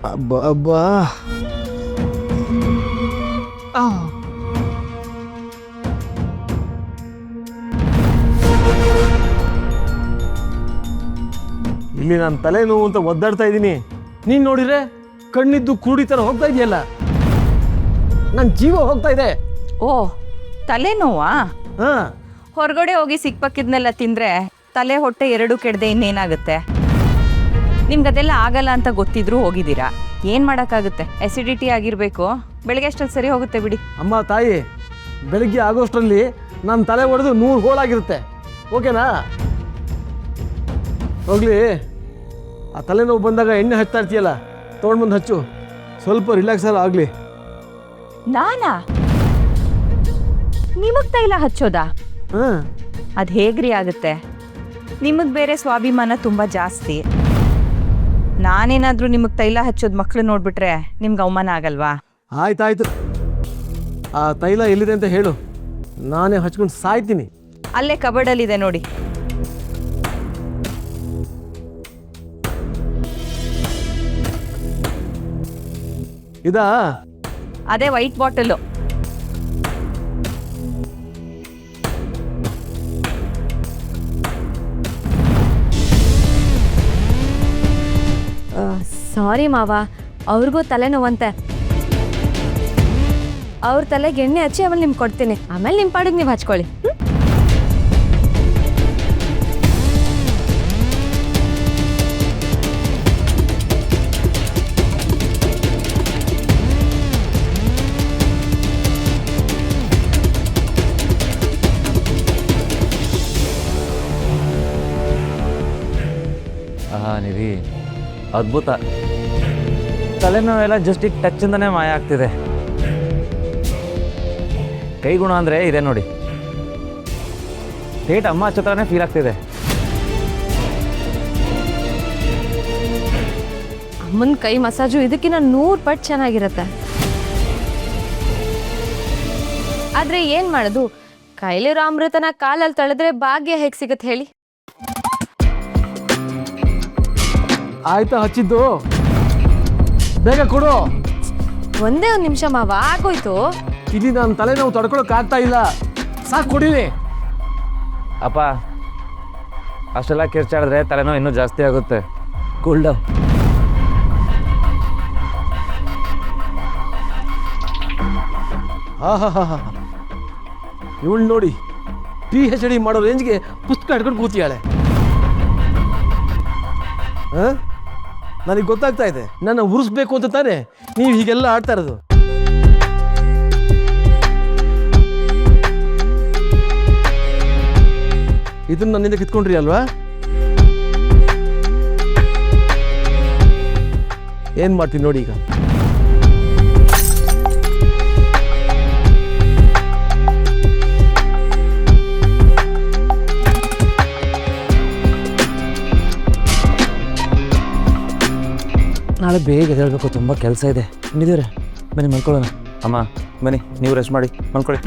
ಅಬ್ಬಾ ಅಬ್ಬಾ. ಇಲ್ಲಿ ನಾನು ತಲೆನೋವು ಅಂತ ಒದ್ದಾಡ್ತಾ ಇದ್ದೀನಿ. ನೀನು ನೋಡಿದ್ರೆ ಕಣ್ಣಿದ್ದು ಕುರುಡಿ ಥರ ಹೋಗ್ತಾ ಇದೆಯಲ್ಲ. ನನ್ನ ಜೀವ ಹೋಗ್ತಾ ಇದೆ. ಓ, ತಲೆನೋವಾ? ಹಾಂ, ಹೊರಗಡೆ ಹೋಗಿ ಸಿಕ್ಪಕ್ಕಿದ್ನೆಲ್ಲ ತಿಂದರೆ ತಲೆ ಹೊಟ್ಟೆ ಎರಡೂ ಕೆಡದೆ ಇನ್ನೇನಾಗುತ್ತೆ? ನಿಮ್ಗದೆಲ್ಲ ಆಗಲ್ಲ ಅಂತ ಗೊತ್ತಿದ್ರೂ ಹೋಗಿದ್ದೀರಾ. ಏನು ಮಾಡೋಕ್ಕಾಗುತ್ತೆ? ಎಸಿಡಿಟಿ ಆಗಿರಬೇಕು. ಬೆಳಗ್ಗೆ ಅಷ್ಟೊಂದು ಸರಿ ಹೋಗುತ್ತೆ ಬಿಡಿ. ಅಮ್ಮ ತಾಯಿ, ಬೆಳಗ್ಗೆ ಆಗೋಷ್ಟರಲ್ಲಿ ನನ್ನ ತಲೆ ಹೊಡೆದು 100 ಹೋಳಾಗಿರುತ್ತೆ. ಓಕೆನಾ? ಹೋಗಲಿ, ಆ ತಲೆನೋವು ಬಂದಾಗ ಎಣ್ಣೆ ಹಚ್ತಾ ಇರ್ತೀಯಲ್ಲ, ತೊಗೊಂಡು ಬಂದು ಹಚ್ಚು. ಸ್ವಲ್ಪ ರಿಲ್ಯಾಕ್ಸ್ ಎಲ್ಲ ಆಗಲಿ. ನಾನಾ ನಿಮಗೆ ತೈಲ ಹಚ್ಚೋದಾ? ಹಾಂ, ಅದು ಹೇಗ್ರಿ ಆಗುತ್ತೆ? ನಿಮಗೆ ಬೇರೆ ಸ್ವಾಭಿಮಾನ ತುಂಬ ಜಾಸ್ತಿ. ನಾನೇನಾದರೂ ನಿಮಗೆ ತೈಲ ಹಚ್ಚೋದು ಮಕ್ಕಳು ನೋಡಿಬಿಟ್ರೆ ನಿಮ್ಗೆ ಅವಮಾನ ಆಗಲ್ವಾ? ಆಯ್ತಾಯ್ತು. ಆ ತೈಲ ಎಲ್ಲಿದೆ ಅಂತ ಹೇಳು, ನಾನೇ ಹಚ್ಕೊಂಡು ಸಾಯ್ತೀನಿ. ಅಲ್ಲೇ ಕಬರ್ಡಲ್ಲಿದೆ ನೋಡಿ. ಇದಾ? ಅದೇ ವೈಟ್ ಬಾಟಲು. ಸಾರಿ ಮಾವ, ಅವ್ರಿಗೂ ತಲೆನೋವಂತೆ. ಅವ್ರ ತಲೆಗೆ ಎಣ್ಣೆ ಹಚ್ಚಿ ಆಮೇಲೆ ನಿಮ್ಗೆ ಕೊಡ್ತೀನಿ. ಆಮೇಲೆ ನಿಮ್ಮ ಪಾಡಿಗೆ ನೀವು ಹಚ್ಕೊಳ್ಳಿ. ನಿಧಿ, ಅದ್ಭುತ. ತಲೆನೋವೆಲ್ಲ ಜಸ್ಟ್ ಈಗ ಟಚ್ಚಿಂದನೇ ಮಾಯ ಆಗ್ತಿದೆ. ಕೈಗುಣ ಅಂದರೆ ಇದೆ ನೋಡಿ. ಥೇಟ್ ಅಮ್ಮ ಹಚ್ಚತ್ರನೇ ಫೀಲ್ ಆಗ್ತಿದೆ. ಅಮ್ಮನ ಕೈ ಮಸಾಜು ಇದಕ್ಕಿಂತ 100 ಪಟ್ಟು ಚೆನ್ನಾಗಿರುತ್ತೆ. ಆದ್ರೆ ಏನ್ ಮಾಡೋದು, ಕೈಲಿರೋ ಅಮೃತನ ಕಾಲಲ್ಲಿ ತಳೆದ್ರೆ ಭಾಗ್ಯ ಹೇಗೆ ಸಿಗತ್ತೆ ಹೇಳಿ? ಆಯ್ತಾ ಹಚ್ಚಿದ್ದು? ಬೇಗ ಕೊಡು. ಒಂದೇ ಒಂದು ನಿಮಿಷ ಮಾವ, ಆಗೋಯ್ತು. ಇಲ್ಲಿ ನನ್ನ ತಲೆನೋವು ತಡ್ಕೊಳಕ್ ಆಗ್ತಾ ಇಲ್ಲ. ಸಾಕು, ಕೊಡಿಲಿ. ಅಪ್ಪ, ಅಷ್ಟೆಲ್ಲ ಕಿರ್ಚಾಡಿದ್ರೆ ತಲೆನೋವು ಇನ್ನೂ ಜಾಸ್ತಿ ಆಗುತ್ತೆ. Cool down. ಹಾ, ಇವಳು ನೋಡಿ, PhD ಮಾಡೋ ರೇಂಜ್ಗೆ ಪುಸ್ತಕ ಹಿಡ್ಕೊಂಡು ಕೂತಿಯಾಳೆ. ಹಾಂ, ನನಗೆ ಗೊತ್ತಾಗ್ತಾ ಇದೆ. ನನ್ನ ಉರಿಸ್ಬೇಕು ಅಂತ ತಾನೇ ನೀವು ಹೀಗೆಲ್ಲ ಆಡ್ತಾ ಇರೋದು. ಇದನ್ನ ನನ್ನಿಂದ ಕಿತ್ಕೊಂಡ್ರಿ ಅಲ್ವಾ? ಏನು ಮಾಡ್ತೀನಿ ನೋಡಿ ಈಗ. ನಾಳೆ ಬೇಗ ಹೇಳಬೇಕು, ತುಂಬ ಕೆಲಸ ಇದೆ. ನಿಂದಿವ್ರೆ, ಬನ್ನಿ ಮಲ್ಕೊಳ್ಳೋಣ. ಅಮ್ಮ ಬನ್ನಿ, ನೀವು ರೆಸ್ಟ್ ಮಾಡಿ ಮಲ್ಕೊಳ್ಳಿ.